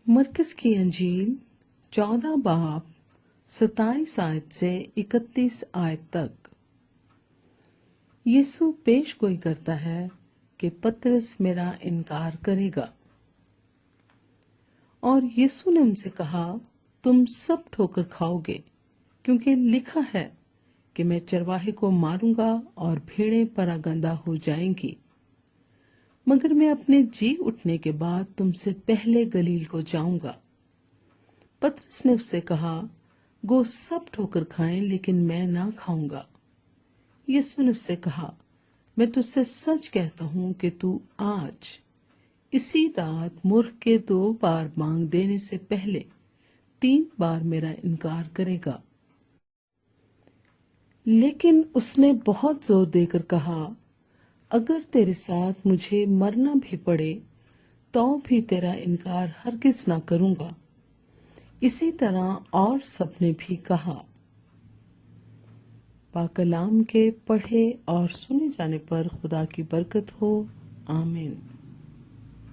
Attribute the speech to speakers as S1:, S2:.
S1: مرکز کی انجیل 14 باب 27 آیت سے 31 آیت تک۔ یسوع پیش گوئی کرتا ہے کہ پطرس میرا انکار کرے گا، اور یسوع نے ان سے کہا، تم سب ٹھوکر کھاؤ گے، کیونکہ لکھا ہے کہ میں چرواہے کو ماروں گا اور بھیڑیں پراگندہ ہو جائیں گی، مگر میں اپنے جی اٹھنے کے بعد تم سے پہلے گلیل کو جاؤں گا۔ پطرس نے اس سے کہا، گو سب ٹھوکر کھائیں لیکن میں نہ کھاؤں گا۔ یسوع نے اس سے کہا، میں تجھ سے سچ کہتا ہوں کہ تو آج اسی رات مرغ کے 2 بار بانگ دینے سے پہلے 3 بار میرا انکار کرے گا۔ لیکن اس نے بہت زور دے کر کہا، اگر تیرے ساتھ مجھے مرنا بھی پڑے تو بھی تیرا انکار ہرگز نہ کروں گا۔ اسی طرح اور سب نے بھی کہا۔ پاک کلام کے پڑھے اور سنے جانے پر خدا کی برکت ہو، آمین۔